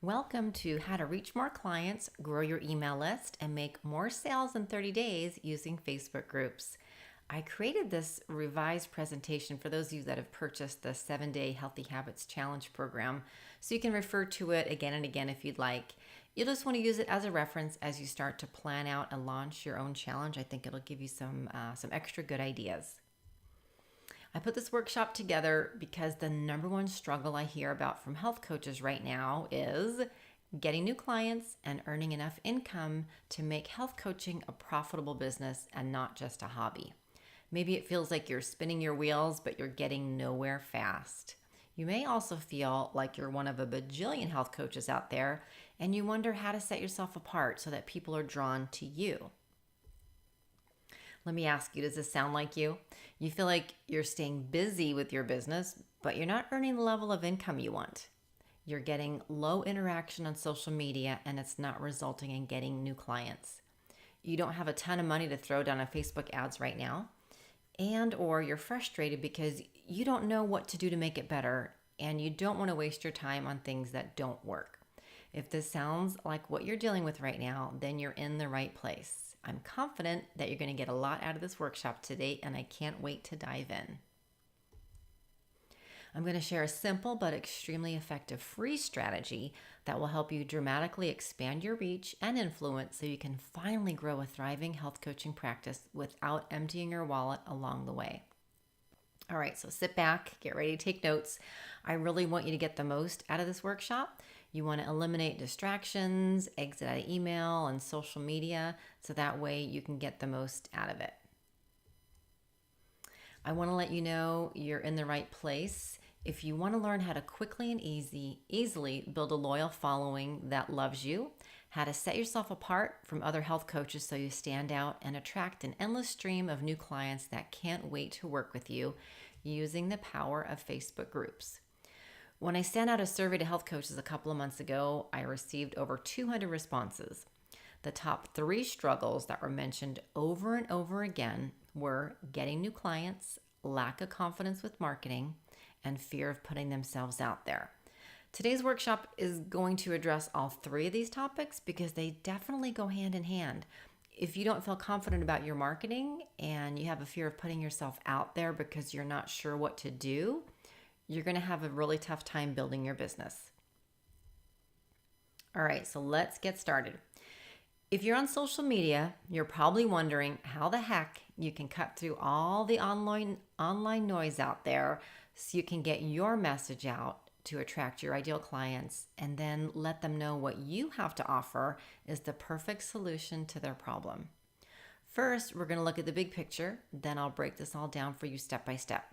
Welcome to How to Reach More Clients, Grow Your Email List, and Make More Sales in 30 Days using Facebook Groups. I created this revised presentation for those of you that have purchased the 7-Day Healthy Habits Challenge program, so you can refer to it again and again if you'd like. You'll just want to use it as a reference as you start to plan out and launch your own challenge. I think it'll give you some extra good ideas. I put this workshop together because the number one struggle I hear about from health coaches right now is getting new clients and earning enough income to make health coaching a profitable business and not just a hobby. Maybe it feels like you're spinning your wheels, but you're getting nowhere fast. You may also feel like you're one of a bajillion health coaches out there and you wonder how to set yourself apart so that people are drawn to you. Let me ask you, does this sound like you? You feel like you're staying busy with your business, but you're not earning the level of income you want. You're getting low interaction on social media and it's not resulting in getting new clients. You don't have a ton of money to throw down on Facebook ads right now, or you're frustrated because you don't know what to do to make it better and you don't want to waste your time on things that don't work. If this sounds like what you're dealing with right now, then you're in the right place. I'm confident that you're going to get a lot out of this workshop today, and I can't wait to dive in. I'm going to share a simple but extremely effective free strategy that will help you dramatically expand your reach and influence so you can finally grow a thriving health coaching practice without emptying your wallet along the way. All right, so sit back, get ready to take notes. I really want you to get the most out of this workshop. You want to eliminate distractions, exit out of email and social media, so that way you can get the most out of it. I want to let you know you're in the right place. If you want to learn how to quickly and easily build a loyal following that loves you, how to set yourself apart from other health coaches so you stand out and attract an endless stream of new clients that can't wait to work with you using the power of Facebook groups. When I sent out a survey to health coaches a couple of months ago, I received over 200 responses. The top 3 struggles that were mentioned over and over again were getting new clients, lack of confidence with marketing, and fear of putting themselves out there. Today's workshop is going to address all 3 of these topics because they definitely go hand in hand. If you don't feel confident about your marketing and you have a fear of putting yourself out there because you're not sure what to do, you're going to have a really tough time building your business. All right, so let's get started. If you're on social media, you're probably wondering how the heck you can cut through all the online noise out there so you can get your message out to attract your ideal clients and then let them know what you have to offer is the perfect solution to their problem. First, we're going to look at the big picture, then I'll break this all down for you step by step.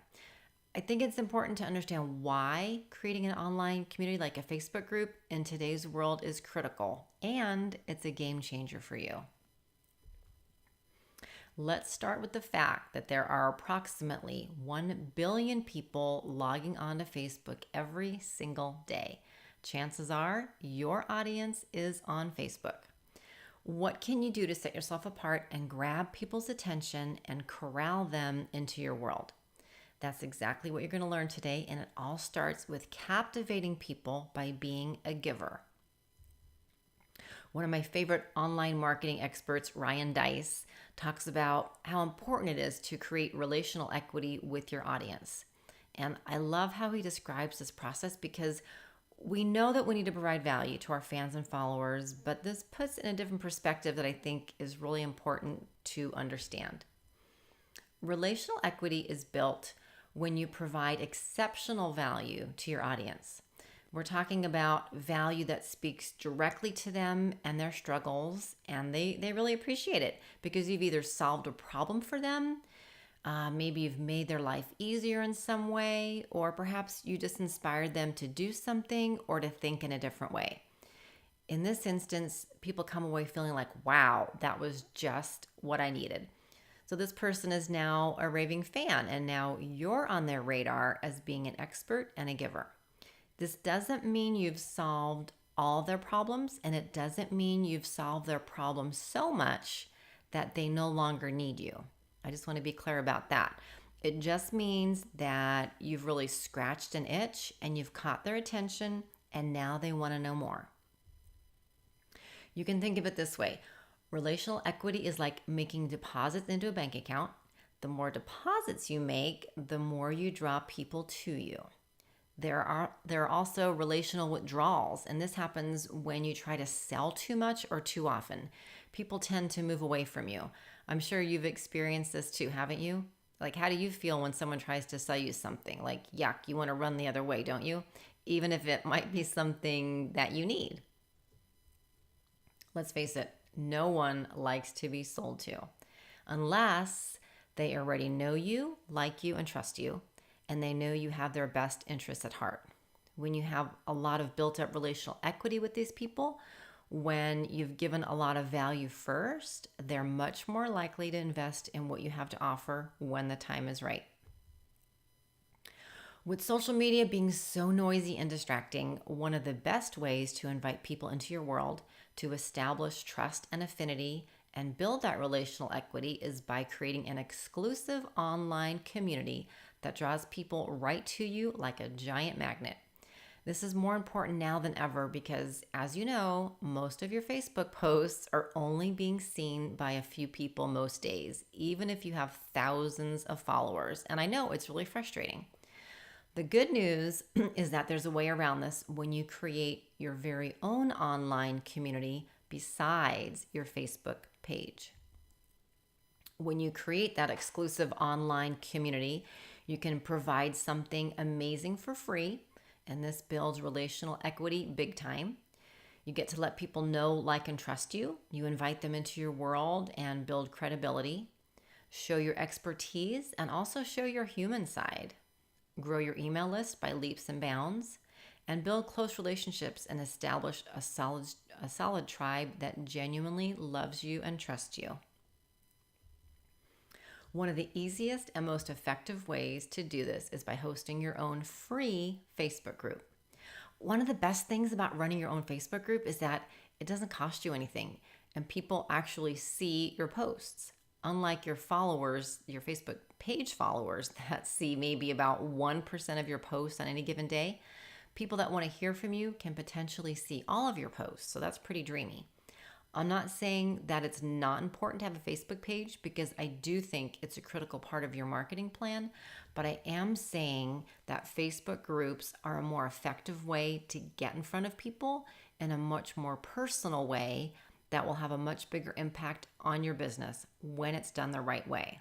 I think it's important to understand why creating an online community like a Facebook group in today's world is critical, and it's a game changer for you. Let's start with the fact that there are approximately 1 billion people logging onto Facebook every single day. Chances are your audience is on Facebook. What can you do to set yourself apart and grab people's attention and corral them into your world? That's exactly what you're going to learn today, and it all starts with captivating people by being a giver. One of my favorite online marketing experts, Ryan Deiss, talks about how important it is to create relational equity with your audience. And I love how he describes this process because we know that we need to provide value to our fans and followers, but this puts in a different perspective that I think is really important to understand. Relational equity is built when you provide exceptional value to your audience. We're talking about value that speaks directly to them and their struggles, and they really appreciate it because you've either solved a problem for them, maybe you've made their life easier in some way, or perhaps you just inspired them to do something or to think in a different way. In this instance, people come away feeling like, wow, that was just what I needed. So this person is now a raving fan, and now you're on their radar as being an expert and a giver. This doesn't mean you've solved all their problems, and it doesn't mean you've solved their problems so much that they no longer need you. I just want to be clear about that. It just means that you've really scratched an itch and you've caught their attention, and now they want to know more. You can think of it this way. Relational equity is like making deposits into a bank account. The more deposits you make, the more you draw people to you. There are also relational withdrawals, and this happens when you try to sell too much or too often. People tend to move away from you. I'm sure you've experienced this too, haven't you? Like, how do you feel when someone tries to sell you something? Like, yuck, you want to run the other way, don't you? Even if it might be something that you need. Let's face it, no one likes to be sold to unless they already know you, like you, and trust you, and they know you have their best interests at heart. When you have a lot of built up relational equity with these people, when you've given a lot of value first, they're much more likely to invest in what you have to offer when the time is right. With social media being so noisy and distracting, one of the best ways to invite people into your world to establish trust and affinity and build that relational equity is by creating an exclusive online community that draws people right to you like a giant magnet. This is more important now than ever because, as you know, most of your Facebook posts are only being seen by a few people most days, even if you have thousands of followers. And I know it's really frustrating. The good news is that there's a way around this when you create your very own online community besides your Facebook page. When you create that exclusive online community, you can provide something amazing for free, and this builds relational equity big time. You get to let people know, like, and trust you. You invite them into your world and build credibility. Show your expertise and also show your human side. Grow your email list by leaps and bounds, and build close relationships and establish a solid tribe that genuinely loves you and trusts you. One of the easiest and most effective ways to do this is by hosting your own free Facebook group. One of the best things about running your own Facebook group is that it doesn't cost you anything, and people actually see your posts. Unlike your followers, your Facebook page followers that see maybe about 1% of your posts on any given day, people that want to hear from you can potentially see all of your posts. So that's pretty dreamy. I'm not saying that it's not important to have a Facebook page because I do think it's a critical part of your marketing plan, but I am saying that Facebook groups are a more effective way to get in front of people in a much more personal way that will have a much bigger impact on your business when it's done the right way.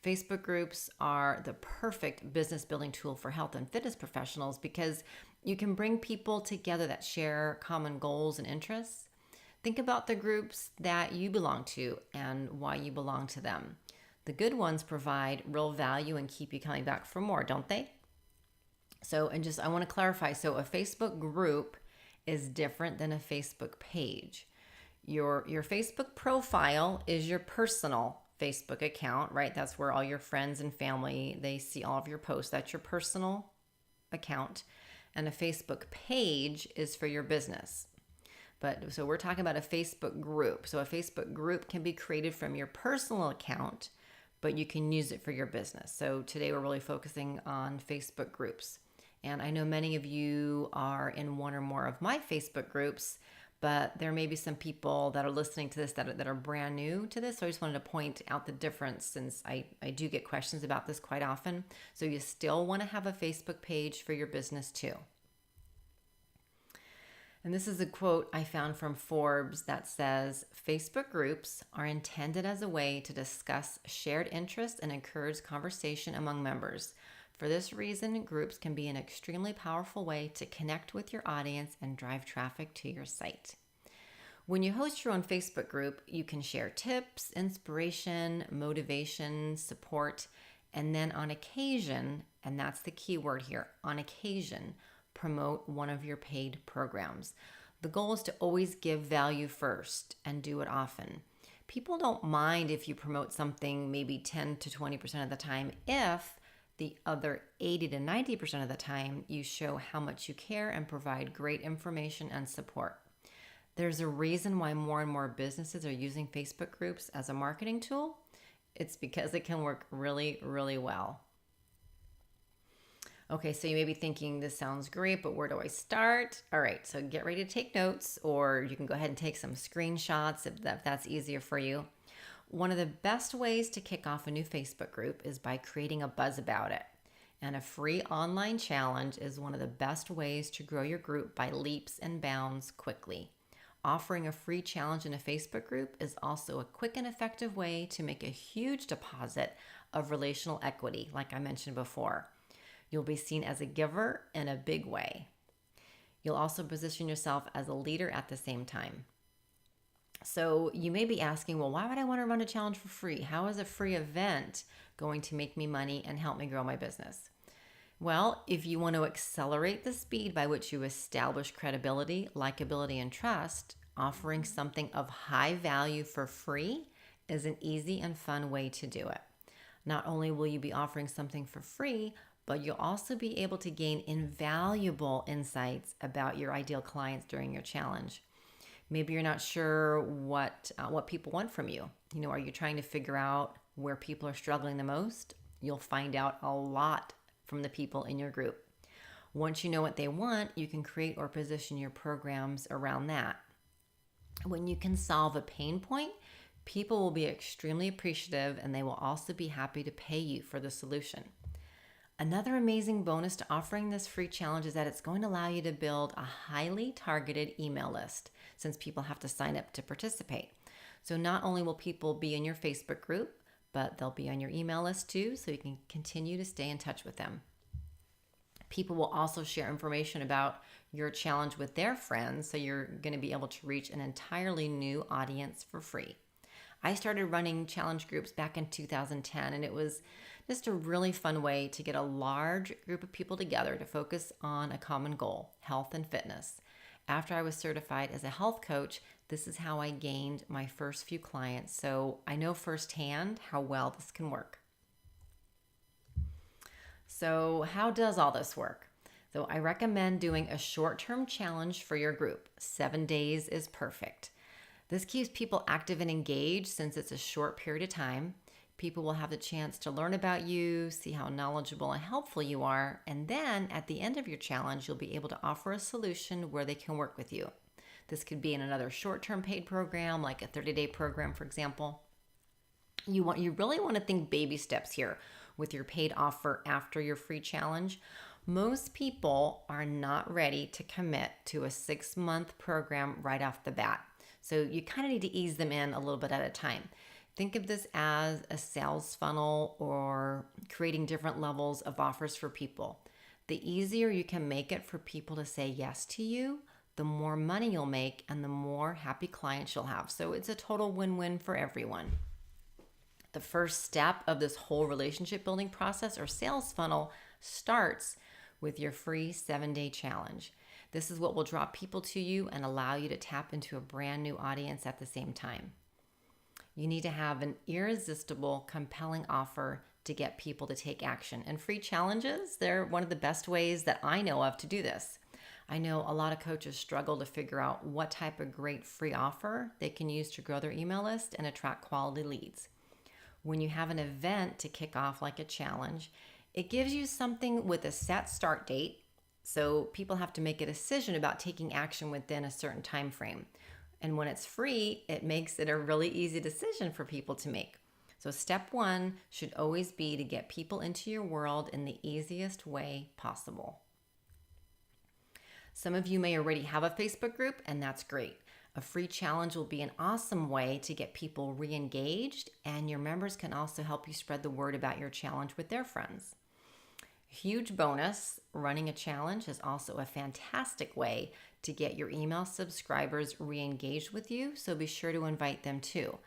Facebook groups are the perfect business building tool for health and fitness professionals because you can bring people together that share common goals and interests. Think about the groups that you belong to and why you belong to them. The good ones provide real value and keep you coming back for more, don't they? I want to clarify. So a Facebook group is different than a Facebook page. Your Facebook profile is your personal Facebook account, right? That's where all your friends and family, they see all of your posts. That's your personal account. And a Facebook page is for your business. So we're talking about a Facebook group. So a Facebook group can be created from your personal account, but you can use it for your business. So today we're really focusing on Facebook groups. And I know many of you are in one or more of my Facebook groups, but there may be some people that are listening to this that are brand new to this. So I just wanted to point out the difference since I do get questions about this quite often. So you still want to have a Facebook page for your business too. And this is a quote I found from Forbes that says, Facebook groups are intended as a way to discuss shared interests and encourage conversation among members. For this reason, groups can be an extremely powerful way to connect with your audience and drive traffic to your site. When you host your own Facebook group, you can share tips, inspiration, motivation, support, and then on occasion, and that's the key word here, on occasion, promote one of your paid programs. The goal is to always give value first and do it often. People don't mind if you promote something maybe 10 to 20% of the time if the other 80 to 90% of the time you show how much you care and provide great information and support. There's a reason why more and more businesses are using Facebook groups as a marketing tool. It's because it can work really, really well. Okay, so you may be thinking this sounds great, but where do I start? All right, so get ready to take notes, or you can go ahead and take some screenshots if that's easier for you. One of the best ways to kick off a new Facebook group is by creating a buzz about it. And a free online challenge is one of the best ways to grow your group by leaps and bounds quickly. Offering a free challenge in a Facebook group is also a quick and effective way to make a huge deposit of relational equity, like I mentioned before. You'll be seen as a giver in a big way. You'll also position yourself as a leader at the same time. So you may be asking, well, why would I want to run a challenge for free? How is a free event going to make me money and help me grow my business? Well, if you want to accelerate the speed by which you establish credibility, likability, and trust, offering something of high value for free is an easy and fun way to do it. Not only will you be offering something for free, but you'll also be able to gain invaluable insights about your ideal clients during your challenge. Maybe you're not sure what people want from you. Are you trying to figure out where people are struggling the most? You'll find out a lot from the people in your group. Once you know what they want, you can create or position your programs around that. When you can solve a pain point, people will be extremely appreciative, and they will also be happy to pay you for the solution. Another amazing bonus to offering this free challenge is that it's going to allow you to build a highly targeted email list, since people have to sign up to participate. So not only will people be in your Facebook group, but they'll be on your email list too, so you can continue to stay in touch with them. People will also share information about your challenge with their friends, so you're going to be able to reach an entirely new audience for free. I started running challenge groups back in 2010, and it was just a really fun way to get a large group of people together to focus on a common goal, health and fitness. After I was certified as a health coach, this is how I gained my first few clients, so I know firsthand how well this can work. So how does all this work? So I recommend doing a short-term challenge for your group. 7 days is perfect. This keeps people active and engaged since it's a short period of time. People will have the chance to learn about you, see how knowledgeable and helpful you are, and then at the end of your challenge, you'll be able to offer a solution where they can work with you. This could be in another short-term paid program, like a 30-day program, for example. You really want to think baby steps here with your paid offer after your free challenge. Most people are not ready to commit to a 6-month program right off the bat. So you kind of need to ease them in a little bit at a time. Think of this as a sales funnel or creating different levels of offers for people. The easier you can make it for people to say yes to you, the more money you'll make and the more happy clients you'll have. So it's a total win-win for everyone. The first step of this whole relationship building process or sales funnel starts with your free 7-day challenge. This is what will draw people to you and allow you to tap into a brand new audience at the same time. You need to have an irresistible, compelling offer to get people to take action. And free challenges, they're one of the best ways that I know of to do this. I know a lot of coaches struggle to figure out what type of great free offer they can use to grow their email list and attract quality leads. When you have an event to kick off like a challenge, it gives you something with a set start date, so people have to make a decision about taking action within a certain time frame. And when it's free, it makes it a really easy decision for people to make. So step 1 should always be to get people into your world in the easiest way possible. Some of you may already have a Facebook group, and that's great. A free challenge will be an awesome way to get people re-engaged, and your members can also help you spread the word about your challenge with their friends. Huge bonus, running a challenge is also a fantastic way to get your email subscribers re-engaged with you, so be sure to invite them too.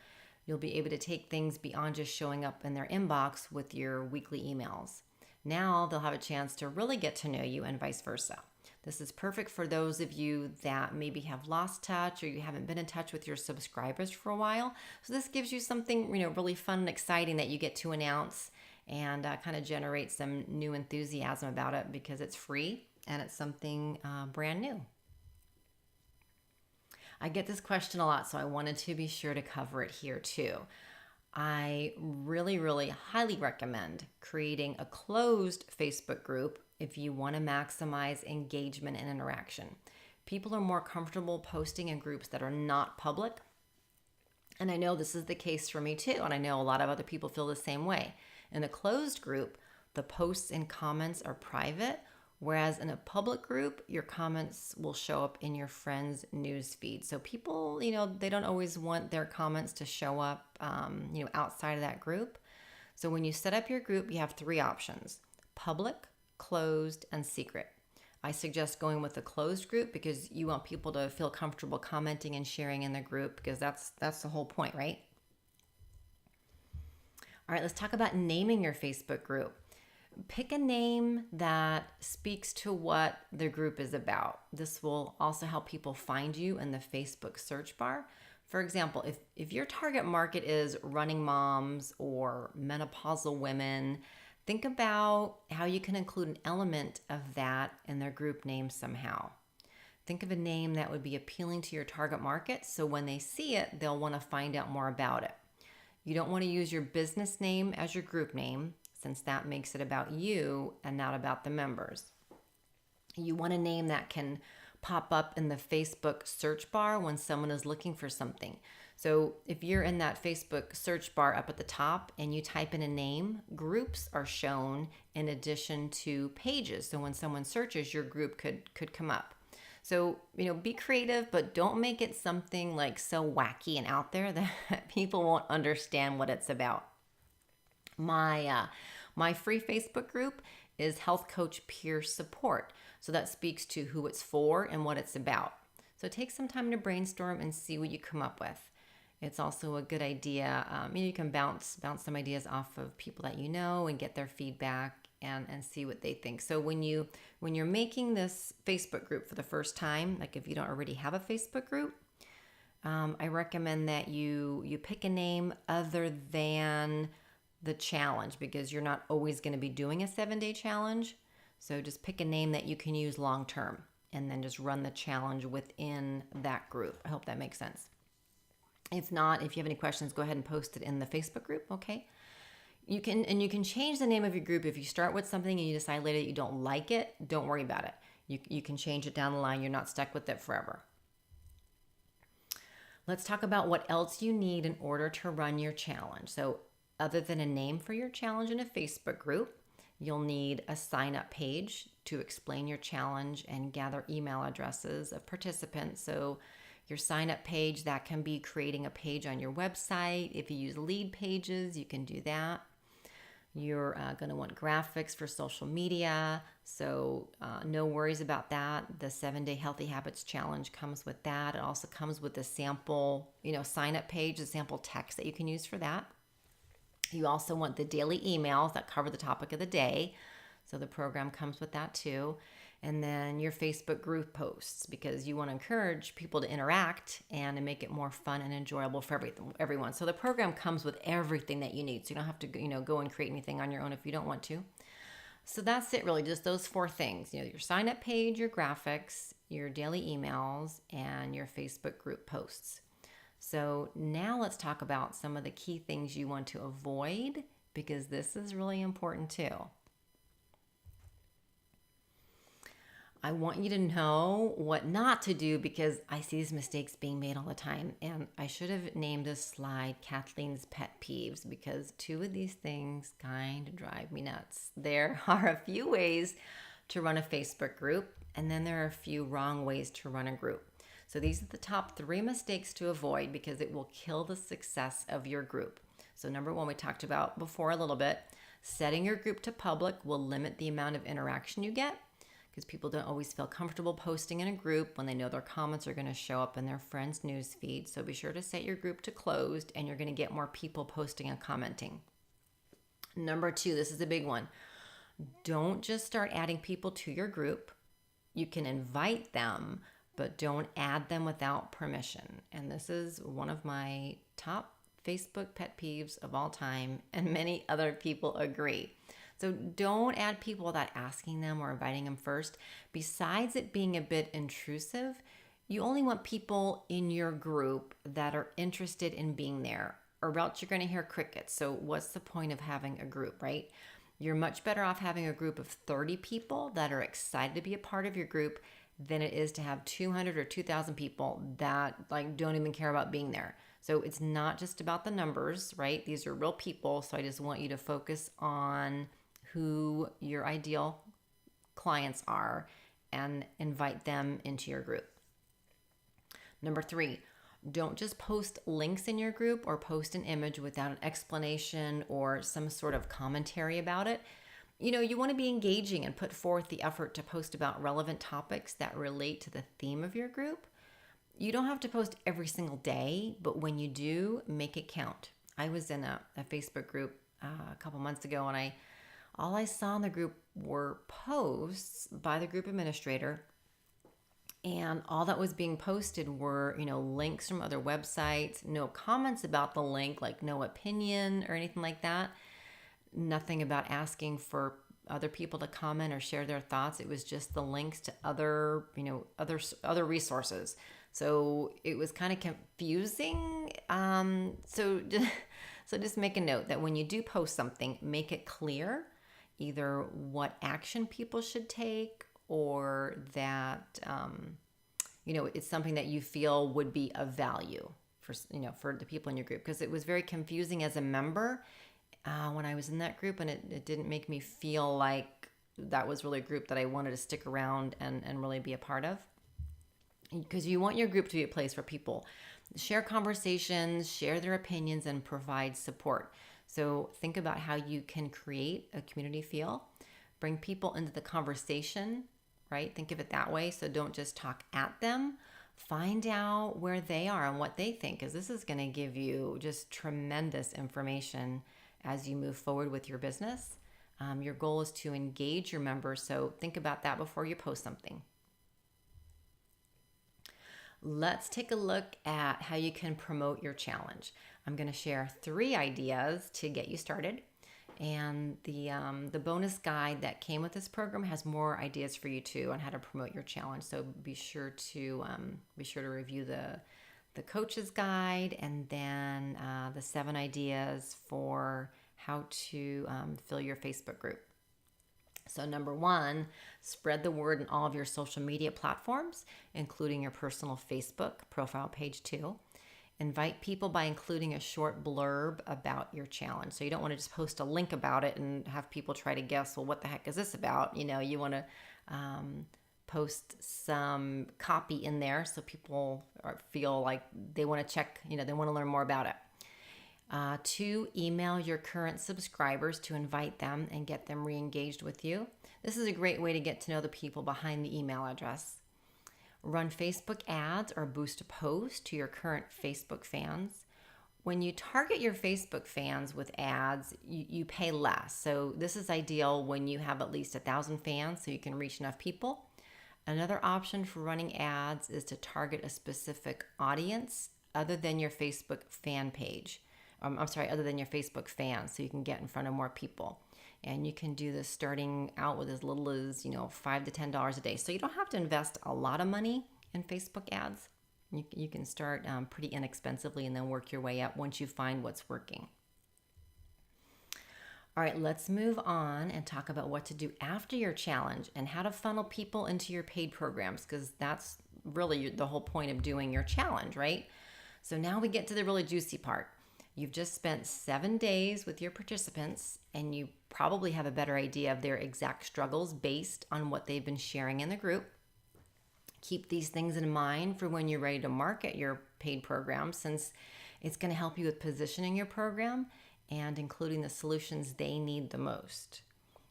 You'll be able to take things beyond just showing up in their inbox with your weekly emails. Now they'll have a chance to really get to know you and vice versa. This is perfect for those of you that maybe have lost touch or you haven't been in touch with your subscribers for a while. So this gives you something really fun and exciting that you get to announce and kind of generate some new enthusiasm about it because it's free and it's something brand new. I get this question a lot, so I wanted to be sure to cover it here too. I really, really highly recommend creating a closed Facebook group if you want to maximize engagement and interaction. People are more comfortable posting in groups that are not public. And I know this is the case for me too. And I know a lot of other people feel the same way. In a closed group, the posts and comments are private, whereas in a public group, your comments will show up in your friends' news feed. So people, they don't always want their comments to show up, outside of that group. So when you set up your group, you have three options: public, closed, and secret. I suggest going with a closed group because you want people to feel comfortable commenting and sharing in the group, because that's the whole point, right? All right, let's talk about naming your Facebook group. Pick a name that speaks to what the group is about. This will also help people find you in the Facebook search bar. For example, if your target market is running moms or menopausal women, think about how you can include an element of that in their group name somehow. Think of a name that would be appealing to your target market, so when they see it, they'll want to find out more about it. You don't want to use your business name as your group name, since that makes it about you and not about the members. You want a name that can pop up in the Facebook search bar when someone is looking for something. So if you're in that Facebook search bar up at the top and you type in a name, groups are shown in addition to pages. So when someone searches, your group could come up. So, be creative, but don't make it something like so wacky and out there that people won't understand what it's about. My free Facebook group is Health Coach Peer Support. So that speaks to who it's for and what it's about. So take some time to brainstorm and see what you come up with. It's also a good idea. You can bounce some ideas off of people that you know and get their feedback and see what they think. So when you're making this Facebook group for the first time, like if you don't already have a Facebook group, I recommend that you pick a name other than the challenge, because you're not always going to be doing a 7-day challenge. So just pick a name that you can use long term and then just run the challenge within that group. I hope that makes sense. If not, if you have any questions, go ahead and post it in the Facebook group, okay? You can change the name of your group. If you start with something and you decide later that you don't like it, don't worry about it. You can change it down the line. You're not stuck with it forever. Let's talk about what else you need in order to run your challenge. So other than a name for your challenge in a Facebook group, you'll need a sign-up page to explain your challenge and gather email addresses of participants. So your sign-up page, that can be creating a page on your website. If you use lead pages, you can do that. You're going to want graphics for social media, so no worries about that. The 7-Day Healthy Habits Challenge comes with that. It also comes with a sample, sign-up page, a sample text that you can use for that. You also want the daily emails that cover the topic of the day. So the program comes with that too. And then your Facebook group posts, because you want to encourage people to interact and to make it more fun and enjoyable for everyone. So the program comes with everything that you need. So you don't have to go and create anything on your own if you don't want to. So that's it really, just those 4 things. Your sign-up page, your graphics, your daily emails, and your Facebook group posts. So now let's talk about some of the key things you want to avoid, because this is really important too. I want you to know what not to do, because I see these mistakes being made all the time. And I should have named this slide Kathleen's Pet Peeves, because 2 of these things kind of drive me nuts. There are a few ways to run a Facebook group, and then there are a few wrong ways to run a group. So these are the top 3 mistakes to avoid, because it will kill the success of your group. So number 1, we talked about before a little bit. Setting your group to public will limit the amount of interaction you get, because people don't always feel comfortable posting in a group when they know their comments are going to show up in their friends' news feed. So be sure to set your group to closed, and you're going to get more people posting and commenting. Number 2, this is a big one. Don't just start adding people to your group. You can invite them, but don't add them without permission. And this is one of my top Facebook pet peeves of all time, and many other people agree. So don't add people without asking them or inviting them first. Besides it being a bit intrusive, you only want people in your group that are interested in being there. or else you're going to hear crickets. So what's the point of having a group, right? You're much better off having a group of 30 people that are excited to be a part of your group than it is to have 200 or 2,000 people that like don't even care about being there. So it's not just about the numbers, right? These are real people. So I just want you to focus on who your ideal clients are and invite them into your group. Number 3, don't just post links in your group or post an image without an explanation or some sort of commentary about it. You want to be engaging and put forth the effort to post about relevant topics that relate to the theme of your group. You don't have to post every single day, but when you do, make it count. I was in a Facebook group a couple months ago, and all I saw in the group were posts by the group administrator, and all that was being posted were, links from other websites, no comments about the link, like no opinion or anything like that. Nothing about asking for other people to comment or share their thoughts. It was just the links to other resources. So it was kind of confusing. So just make a note that when you do post something, make it clear either what action people should take or that it's something that you feel would be of value for the people in your group, because it was very confusing as a member when I was in that group, and it didn't make me feel like that was really a group that I wanted to stick around and really be a part of. Because you want your group to be a place where people share conversations, share their opinions, and provide support. So think about how you can create a community feel, bring people into the conversation, right? Think of it that way. So don't just talk at them. Find out where they are and what they think, because this is going to give you just tremendous information as you move forward with your business. Your goal is to engage your members, so think about that before you post something. Let's take a look at how you can promote your challenge. I'm going to share 3 ideas to get you started. And the bonus guide that came with this program has more ideas for you too on how to promote your challenge. So be sure to review the coach's guide, and then the 7 ideas for how to fill your Facebook group. So number 1, spread the word in all of your social media platforms, including your personal Facebook profile page too. Invite people by including a short blurb about your challenge. So you don't want to just post a link about it and have people try to guess, well, what the heck is this about? You want to post some copy in there so people feel like they want to check, they want to learn more about it. 2, email your current subscribers to invite them and get them re-engaged with you. This is a great way to get to know the people behind the email address. Run Facebook ads or boost a post to your current Facebook fans. When you target your Facebook fans with ads, you pay less. So this is ideal when you have at least 1,000 fans so you can reach enough people. Another option for running ads is to target a specific audience other than your Facebook fan page. Other than your Facebook fans, so you can get in front of more people. And you can do this starting out with as little as, $5 to $10 a day. So you don't have to invest a lot of money in Facebook ads. You can start pretty inexpensively and then work your way up once you find what's working. All right, let's move on and talk about what to do after your challenge and how to funnel people into your paid programs, because that's really the whole point of doing your challenge, right? So now we get to the really juicy part. You've just spent 7 days with your participants, and you probably have a better idea of their exact struggles based on what they've been sharing in the group. Keep these things in mind for when you're ready to market your paid program, since it's going to help you with positioning your program and including the solutions they need the most.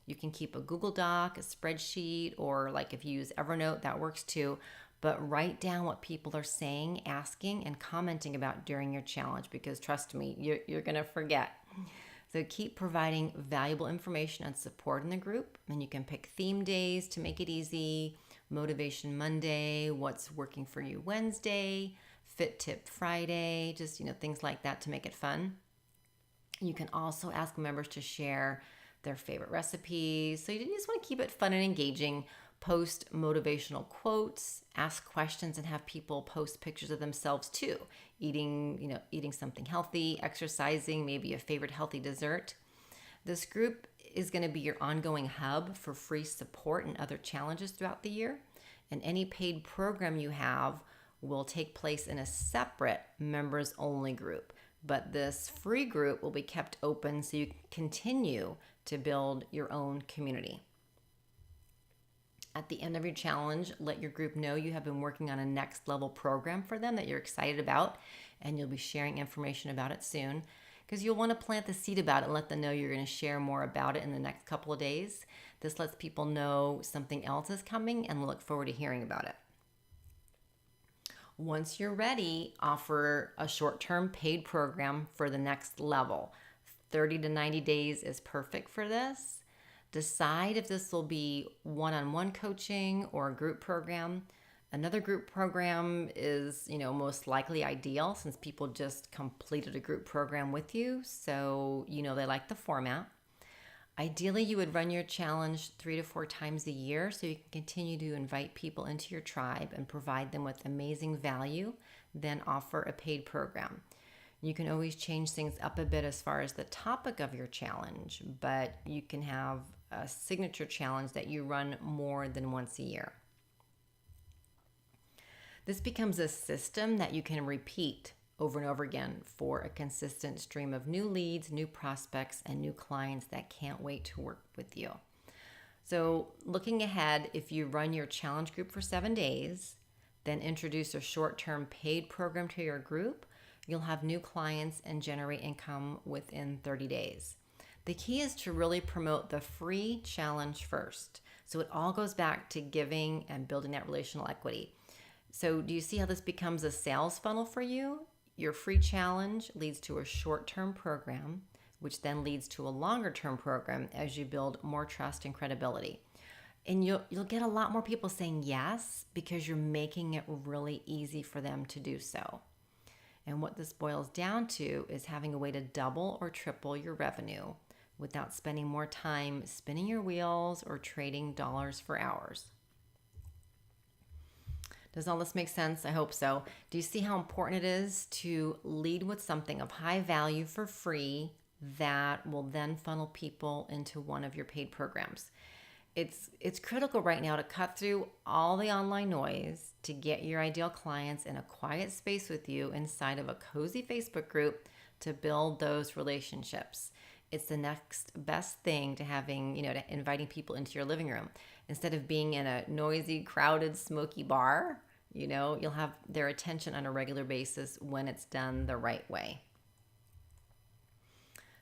You can keep a Google Doc, a spreadsheet, or like if you use Evernote, that works too. But write down what people are saying, asking, and commenting about during your challenge, because trust me, you're going to forget. So keep providing valuable information and support in the group. And you can pick theme days to make it easy, Motivation Monday, what's working for you Wednesday, Fit Tip Friday, just things like that to make it fun. You can also ask members to share their favorite recipes. So you just want to keep it fun and engaging. Post motivational quotes, ask questions, and have people post pictures of themselves too, eating something healthy, exercising, maybe a favorite healthy dessert. This group is going to be your ongoing hub for free support and other challenges throughout the year. And any paid program you have will take place in a separate members only group. But this free group will be kept open so you can continue to build your own community. At the end of your challenge, let your group know you have been working on a next level program for them that you're excited about, and you'll be sharing information about it soon, because you'll want to plant the seed about it and let them know you're going to share more about it in the next couple of days. This lets people know something else is coming and look forward to hearing about it. Once you're ready, offer a short-term paid program for the next level. 30 to 90 days is perfect for this. Decide if this will be one-on-one coaching or a group program. Another group program is, most likely ideal since people just completed a group program with you, so they like the format. Ideally, you would run your challenge 3 to 4 times a year so you can continue to invite people into your tribe and provide them with amazing value, then offer a paid program. You can always change things up a bit as far as the topic of your challenge, but you can have a signature challenge that you run more than once a year. This becomes a system that you can repeat over and over again for a consistent stream of new leads, new prospects, and new clients that can't wait to work with you. So looking ahead, if you run your challenge group for 7 days, then introduce a short-term paid program to your group, you'll have new clients and generate income within 30 days. The key is to really promote the free challenge first. So it all goes back to giving and building that relational equity. So do you see how this becomes a sales funnel for you? Your free challenge leads to a short-term program, which then leads to a longer-term program as you build more trust and credibility. And you'll get a lot more people saying yes because you're making it really easy for them to do so. And what this boils down to is having a way to double or triple your revenue without spending more time spinning your wheels or trading dollars for hours. Does all this make sense? I hope so. Do you see how important it is to lead with something of high value for free that will then funnel people into one of your paid programs? It's critical right now to cut through all the online noise to get your ideal clients in a quiet space with you inside of a cozy Facebook group to build those relationships. It's the next best thing to having, to inviting people into your living room. Instead of being in a noisy, crowded, smoky bar, you'll have their attention on a regular basis when it's done the right way.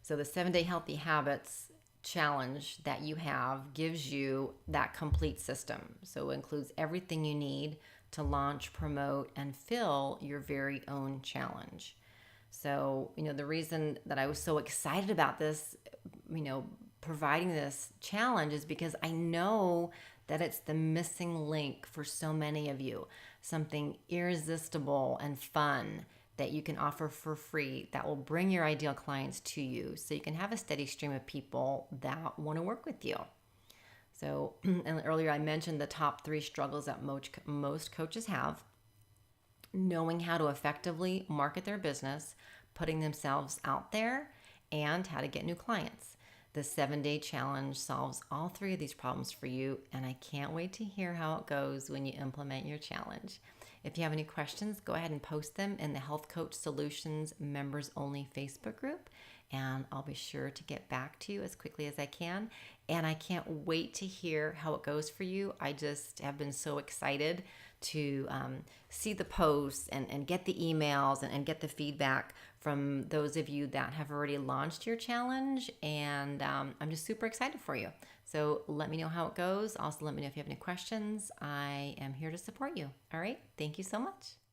So the 7-day Healthy Habits challenge that you have gives you that complete system. So it includes everything you need to launch, promote, and fill your very own challenge. So, the reason that I was so excited about this, providing this challenge is because I know that it's the missing link for so many of you. Something irresistible and fun that you can offer for free that will bring your ideal clients to you so you can have a steady stream of people that want to work with you. So, and earlier I mentioned the top 3 struggles that most coaches have. Knowing how to effectively market their business, putting themselves out there, and how to get new clients. The 7-day challenge solves all 3 of these problems for you, and I can't wait to hear how it goes when you implement your challenge. If you have any questions, go ahead and post them in the Health Coach Solutions Members Only Facebook group, and I'll be sure to get back to you as quickly as I can. And I can't wait to hear how it goes for you. I just have been so excited to see the posts and get the emails and get the feedback from those of you that have already launched your challenge. And I'm just super excited for you. So let me know how it goes. Also, let me know if you have any questions. I am here to support you. All right. Thank you so much.